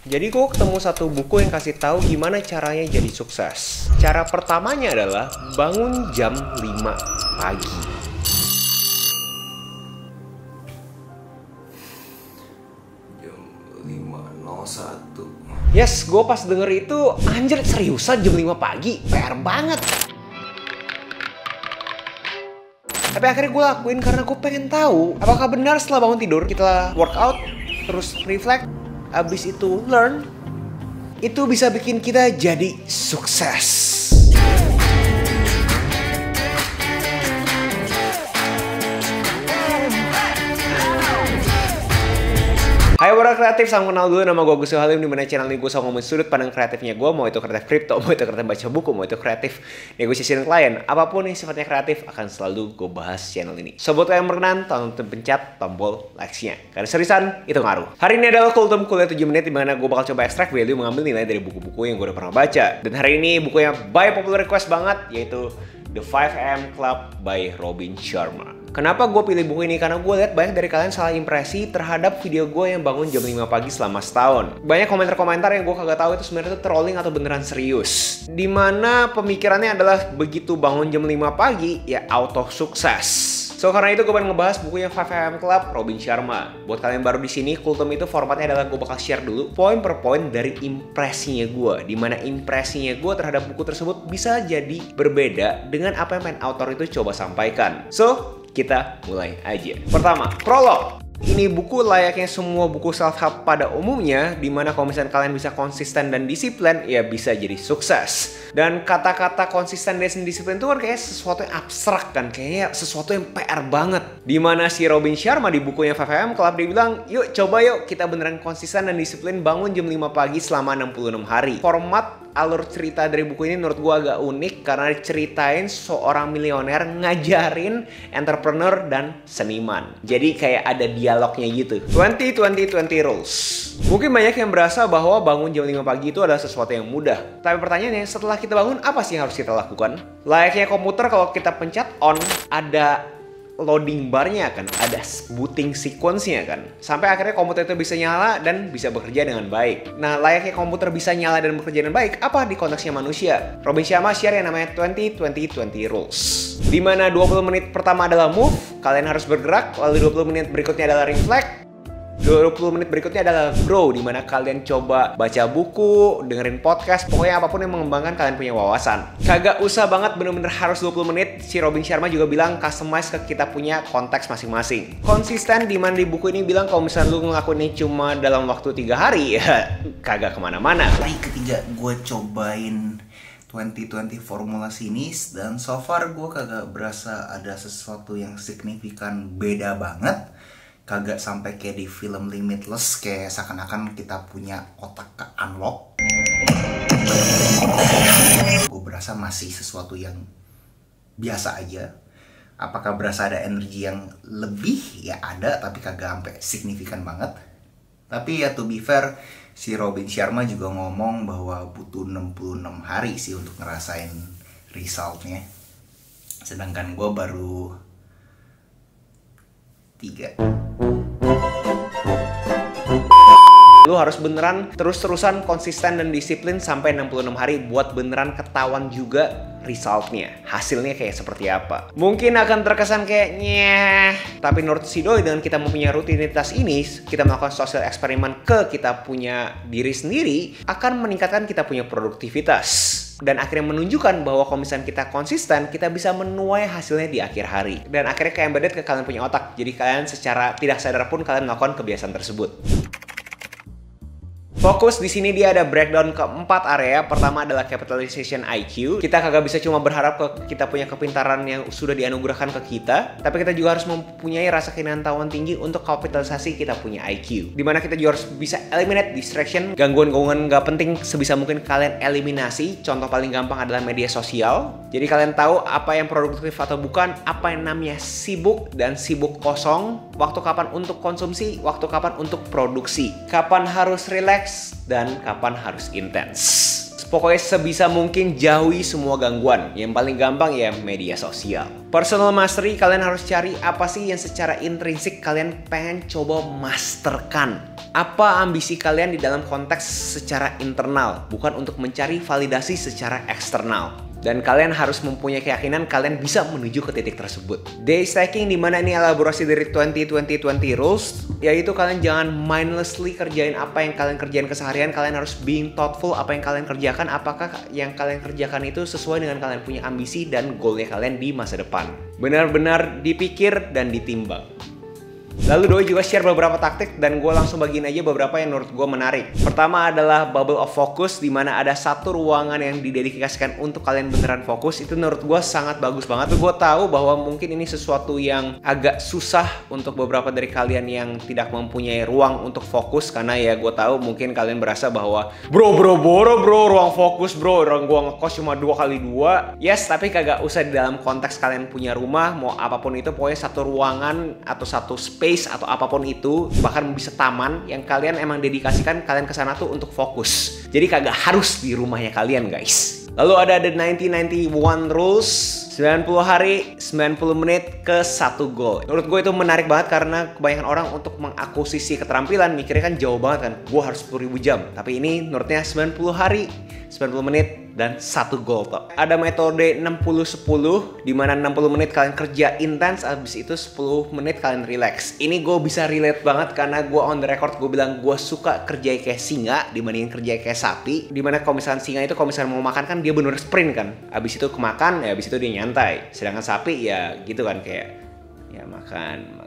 Jadi gue ketemu satu buku yang kasih tahu gimana caranya jadi sukses. Cara pertamanya adalah bangun jam 5 pagi. Jam 5.01. Yes, gue pas denger itu, anjir seriusan jam 5 pagi? PR banget. Tapi akhirnya gue lakuin karena gue pengen tahu apakah benar setelah bangun tidur kita workout, terus reflect, abis itu learn, itu bisa bikin kita jadi sukses. Hai para kreatif, salam kenal dulu, nama gue Agus Halim. Dimana channel ini gue selalu ngomongin sudut pandang kreatifnya gue. Mau itu kreatif kripto, mau itu kreatif baca buku, mau itu kreatif negosiasi dengan klien. Apapun yang sifatnya kreatif akan selalu gue bahas channel ini. So buat kalian yang berkenan, tolong pencet tombol likes-nya, karena seriusan itu ngaruh. Hari ini adalah Kultum Kuliah 7 menit, dimana gue bakal coba ekstrak value mengambil nilai dari buku-buku yang gue udah pernah baca. Dan hari ini bukunya by popular request banget, yaitu The 5am Club by Robin Sharma. Kenapa gue pilih buku ini? Karena gue lihat banyak dari kalian salah impresi terhadap video gue yang bangun jam 5 pagi selama setahun. Banyak komentar-komentar yang gue kagak tahu itu sebenarnya itu trolling atau beneran serius. Dimana pemikirannya adalah begitu bangun jam 5 pagi ya auto sukses. So karena itu gue pengen ngebahas bukunya 5am Club Robin Sharma. Buat kalian baru di sini, Kultum itu formatnya adalah gue bakal share dulu poin per poin dari impresinya gue. Dimana impresinya gue terhadap buku tersebut bisa jadi berbeda dengan apa yang main author itu coba sampaikan. So kita mulai aja. Pertama, prolog. Ini buku layaknya semua buku self-help pada umumnya, dimana kalau misalnya kalian bisa konsisten dan disiplin, ya bisa jadi sukses. Dan kata-kata konsisten dan disiplin itu kan kayak sesuatu yang abstrak kan, kayak sesuatu yang PR banget. Dimana si Robin Sharma di bukunya 5am Club dia bilang, yuk coba yuk kita beneran konsisten dan disiplin bangun jam 5 pagi selama 66 hari. Format alur cerita dari buku ini menurut gue agak unik karena ceritain seorang milioner ngajarin entrepreneur dan seniman. Jadi kayak ada dialognya gitu. 20-20-20 rules. Mungkin banyak yang berasa bahwa bangun jam 5 pagi itu adalah sesuatu yang mudah. Tapi pertanyaannya, setelah kita bangun apa sih yang harus kita lakukan? Layaknya komputer, kalau kita pencet on, ada loading barnya kan, ada booting sequence-nya kan, sampai akhirnya komputer itu bisa nyala dan bisa bekerja dengan baik. Nah, layaknya komputer bisa nyala dan bekerja dengan baik, apa di konteksnya manusia? Robin Sharma share yang namanya 20-20-20 rules, dimana 20 menit pertama adalah move, kalian harus bergerak, lalu 20 menit berikutnya adalah reflect, 20 menit berikutnya adalah grow, dimana kalian coba baca buku, dengerin podcast, pokoknya apapun yang mengembangkan kalian punya wawasan. Kagak usah banget bener-bener harus 20 menit, si Robin Sharma juga bilang customize ke kita punya konteks masing-masing. Konsisten, dimana di buku ini bilang kalau misalnya lu ngelakuin ini cuma dalam waktu 3 hari, ya kagak kemana-mana. Hari ketiga gue cobain 2020 formula sinis, dan so far gue kagak berasa ada sesuatu yang signifikan beda banget. Kagak sampai kayak di film Limitless, kayak seakan-akan kita punya otak ke unlock. Gue berasa masih sesuatu yang biasa aja. Apakah berasa ada energi yang lebih? Ya ada, tapi kagak sampai signifikan banget. Tapi ya to be fair, si Robin Sharma juga ngomong bahwa butuh 66 hari sih untuk ngerasain resultnya. Sedangkan gue baru 3. Lu harus beneran terus-terusan konsisten dan disiplin sampai 66 hari buat beneran ketahuan juga resultnya, hasilnya kayak seperti apa. Mungkin akan terkesan kayak nyeh, tapi menurut si Doi, dengan kita mempunyai rutinitas ini, kita melakukan sosial eksperimen ke kita punya diri sendiri, akan meningkatkan kita punya produktivitas. Dan akhirnya menunjukkan bahwa kalau misalnya kita konsisten, kita bisa menuai hasilnya di akhir hari. Dan akhirnya kayak embedded ke kalian punya otak. Jadi kalian secara tidak sadar pun kalian melakukan kebiasaan tersebut. Fokus di sini dia ada breakdown ke 4 area. Pertama adalah capitalization IQ. Kita kagak bisa cuma berharap kita punya kepintaran yang sudah dianugerahkan ke kita, tapi kita juga harus mempunyai rasa keingintahuan tinggi untuk kapitalisasi kita punya IQ. Dimana kita juga harus bisa eliminate distraction, gangguan-gangguan nggak penting sebisa mungkin kalian eliminasi. Contoh paling gampang adalah media sosial. Jadi kalian tahu apa yang produktif atau bukan, apa yang namanya sibuk dan sibuk kosong, waktu kapan untuk konsumsi, waktu kapan untuk produksi, kapan harus relax, dan kapan harus intens. Pokoknya sebisa mungkin jauhi semua gangguan. Yang paling gampang ya media sosial. Personal mastery, kalian harus cari apa sih yang secara intrinsik kalian pengen coba masterkan. Apa ambisi kalian di dalam konteks secara internal, bukan untuk mencari validasi secara eksternal. Dan kalian harus mempunyai keyakinan kalian bisa menuju ke titik tersebut. Day stacking, dimana ini elaborasi dari 20-20-20 rules, yaitu kalian jangan mindlessly kerjain apa yang kalian kerjain keseharian. Kalian harus being thoughtful apa yang kalian kerjakan. Apakah yang kalian kerjakan itu sesuai dengan kalian punya ambisi dan goalnya kalian di masa depan. Benar-benar dipikir dan ditimbang. Lalu Doi juga share beberapa taktik dan gue langsung bagiin aja beberapa yang menurut gue menarik. Pertama adalah bubble of focus, dimana ada satu ruangan yang didedikasikan untuk kalian beneran fokus. Itu menurut gue sangat bagus banget. Gue tahu bahwa mungkin ini sesuatu yang agak susah untuk beberapa dari kalian yang tidak mempunyai ruang untuk fokus. Karena ya gue tahu mungkin kalian berasa bahwa bro ruang fokus bro, orang gue ngekos cuma 2x2. Yes, tapi kagak usah di dalam konteks kalian punya rumah, mau apapun itu, pokoknya satu ruangan atau satu space atau apapun itu, bahkan bisa taman yang kalian emang dedikasikan kalian ke sana tuh untuk fokus. Jadi kagak harus di rumahnya kalian, guys. Lalu ada the 90-91 rules, 90 hari, 90 menit ke satu goal. Menurut gue itu menarik banget karena kebanyakan orang untuk mengakuisisi keterampilan mikirnya kan jauh banget kan. Gue harus 10.000 jam. Tapi ini menurutnya 90 hari, 90 menit, dan satu goal top. Ada metode 60-10, dimana 60 menit kalian kerja intens, abis itu 10 menit kalian relax. Ini gue bisa relate banget karena gue on the record gue bilang gue suka kerja kayak singa dibandingin kerja kayak sapi. Dimana kalau misalnya singa itu kalau misalnya mau makan kan dia bener sprint kan. Abis itu kemakan, ya abis itu dia nyantai. Sedangkan sapi ya gitu kan, kayak ya makan.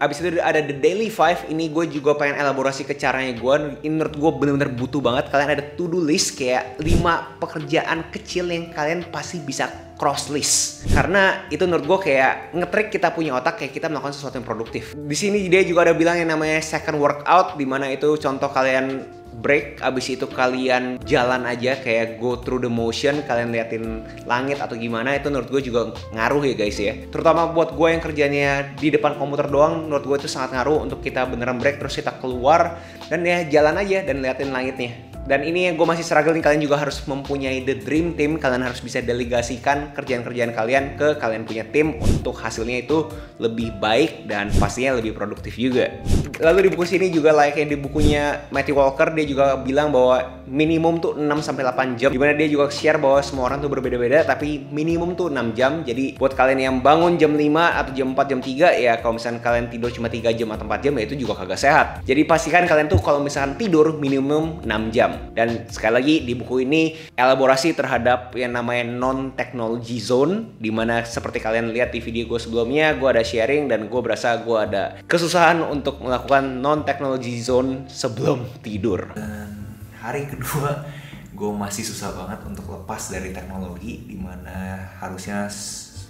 Abis itu ada the daily 5. Ini gue juga pengen elaborasi ke caranya gue. Ini menurut gue bener-bener butuh banget. Kalian ada to do list kayak 5 pekerjaan kecil yang kalian pasti bisa cross list. Karena itu menurut gue kayak ngetrik kita punya otak kayak kita melakukan sesuatu yang produktif. Di sini dia juga ada bilang yang namanya second workout, dimana itu contoh kalian break, abis itu kalian jalan aja kayak go through the motion, kalian liatin langit atau gimana. Itu menurut gue juga ngaruh ya guys ya. Terutama buat gue yang kerjanya di depan komputer doang, menurut gue itu sangat ngaruh untuk kita beneran break terus kita keluar dan ya jalan aja dan liatin langitnya. Dan ini yang gue masih struggle nih, kalian juga harus mempunyai the dream team. Kalian harus bisa delegasikan kerjaan-kerjaan kalian ke kalian punya tim untuk hasilnya itu lebih baik dan pastinya lebih produktif juga. Lalu di buku sini juga kayak di bukunya Matthew Walker, dia juga bilang bahwa minimum tuh 6-8 jam. Dimana dia juga share bahwa semua orang tuh berbeda-beda, tapi minimum tuh 6 jam. Jadi buat kalian yang bangun jam 5 atau jam 4, jam 3, ya kalau misalkan kalian tidur cuma 3 jam atau 4 jam ya itu juga kagak sehat. Jadi pastikan kalian tuh kalau misalkan tidur minimum 6 jam. Dan sekali lagi di buku ini elaborasi terhadap yang namanya non-technology zone, dimana seperti kalian lihat di video gue sebelumnya, gue ada sharing dan gue berasa gue ada kesusahan untuk melakukan non-technology zone sebelum tidur. Dan hari kedua gue masih susah banget untuk lepas dari teknologi, dimana harusnya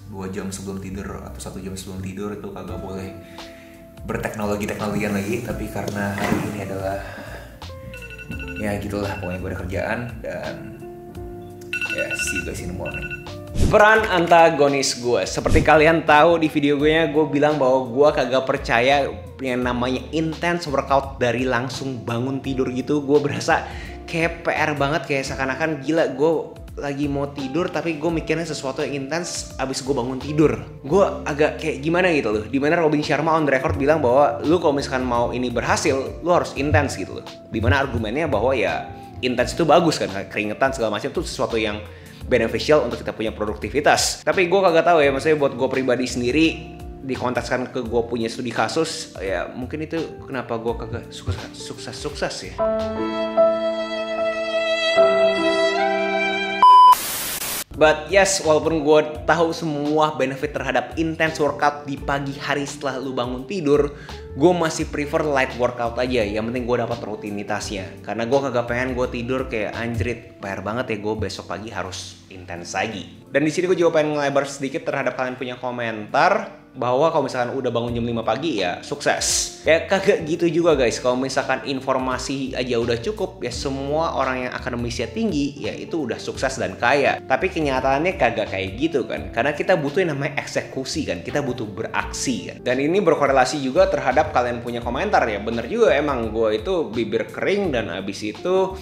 2 jam sebelum tidur atau 1 jam sebelum tidur itu kagak boleh berteknologi-teknologian lagi. Tapi karena hari ini adalah ya gitulah, pokoknya gue ada kerjaan dan ya see you guys in the morning. Peran antagonis gue, seperti kalian tahu di video gue bilang bahwa gue kagak percaya yang namanya intense workout dari langsung bangun tidur gitu. Gue berasa kayak PR banget, kayak seakan-akan gila gue lagi mau tidur tapi gue mikirnya sesuatu yang intens abis gue bangun tidur. Gue agak kayak gimana gitu loh. Dimana Robin Sharma on the record bilang bahwa lu kalau misalkan mau ini berhasil, lu harus intens gitu loh. Dimana argumennya bahwa ya intens itu bagus kan, keringetan segala macam itu sesuatu yang beneficial untuk kita punya produktivitas. Tapi gue kagak tahu ya, maksudnya buat gue pribadi sendiri dikontekskan ke gue punya studi kasus, ya mungkin itu kenapa gue kagak sukses ya. But yes, walaupun gue tahu semua benefit terhadap intense workout di pagi hari setelah lu bangun tidur, gue masih prefer light workout aja. Yang penting gue dapat rutinitasnya. Karena gue kagak pengen gue tidur kayak anjrit, PR banget ya gue besok pagi harus intens lagi. Dan di sini gue juga pengen ngelebar sedikit terhadap kalian punya komentar bahwa kalau misalkan udah bangun jam 5 pagi ya sukses. Ya kagak gitu juga guys. Kalau misalkan informasi aja udah cukup, ya semua orang yang akademisnya tinggi ya itu udah sukses dan kaya. Tapi kenyataannya kagak kayak gitu kan. Karena kita butuh yang namanya eksekusi kan. Kita butuh beraksi kan. Dan ini berkorelasi juga terhadap kalian punya komentar ya. Bener juga emang gue itu bibir kering dan abis itu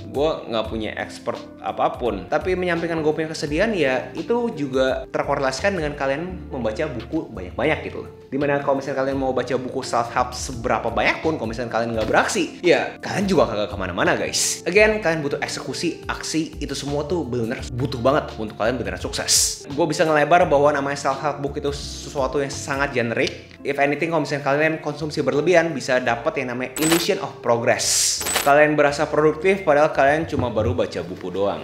gue nggak punya expert apapun, tapi menyampaikan gue punya kesedihan ya itu juga terkorelasikan dengan kalian membaca buku banyak-banyak gitu loh. Dimana kalau misalnya kalian mau baca buku self help seberapa banyak pun, kalau misalnya kalian nggak beraksi, ya kalian juga kagak kemana-mana guys. Again, kalian butuh eksekusi, aksi, itu semua tuh bener butuh banget untuk kalian beneran sukses. Gue bisa ngelebar bahwa namanya self help book itu sesuatu yang sangat generik. If anything, kalau misalnya kalian konsumsi berlebihan, bisa dapat yang namanya illusion of progress. Kalian berasa produktif padahal kalian cuma baru baca buku doang.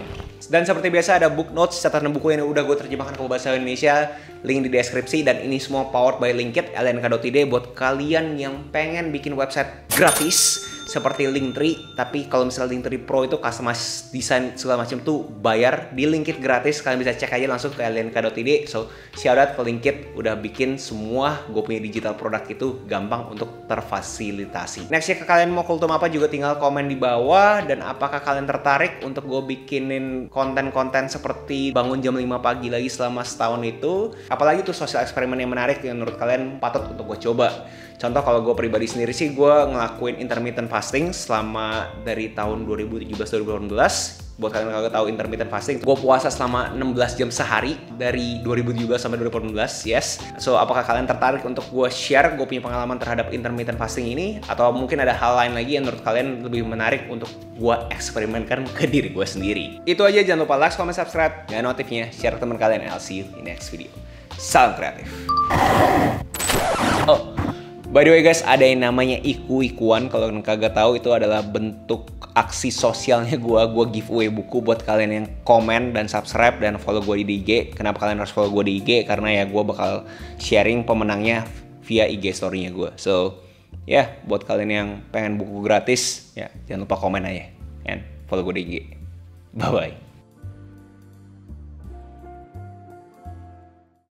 Dan seperti biasa ada book notes, catatan buku yang udah gue terjemahkan ke bahasa Indonesia, link di deskripsi, dan ini semua powered by Linkit, lnk.id buat kalian yang pengen bikin website gratis seperti Linktree, tapi kalau misalnya Linktree Pro itu customize desain segala macam tuh bayar. Di Linkit gratis, kalian bisa cek aja langsung ke lnk.id. So shout out ke Linkit udah bikin semua gue punya digital produk itu gampang untuk terfasilitasi. Nextnya ke kalian mau kultum apa juga tinggal komen di bawah, dan apakah kalian tertarik untuk gue bikinin konten-konten seperti bangun jam 5 pagi lagi selama setahun itu, apalagi tuh social eksperimen yang menarik yang menurut kalian patut untuk gue coba. Contoh kalau gue pribadi sendiri sih, gue ngelakuin intermittent fasting selama dari tahun 2017-2018. Buat kalian yang kagak tahu intermittent fasting, gue puasa selama 16 jam sehari dari 2017 sampai 2018, yes. So apakah kalian tertarik untuk gue share gue punya pengalaman terhadap intermittent fasting ini, atau mungkin ada hal lain lagi yang menurut kalian lebih menarik untuk gue eksperimenkan ke diri gue sendiri? Itu aja, jangan lupa like, comment, subscribe, nyalain notifnya, share ke teman kalian, and I'll see you in next video. Salam kreatif. Oh, by the way guys, ada yang namanya iku-ikuan. Kalau kalian kagak tahu, itu adalah bentuk aksi sosialnya gue giveaway buku buat kalian yang komen dan subscribe dan follow gue di IG. Kenapa kalian harus follow gue di IG? Karena ya gue bakal sharing pemenangnya via IG story-nya gue. So ya, buat kalian yang pengen buku gratis, ya jangan lupa komen aja and follow gue di IG. Bye bye.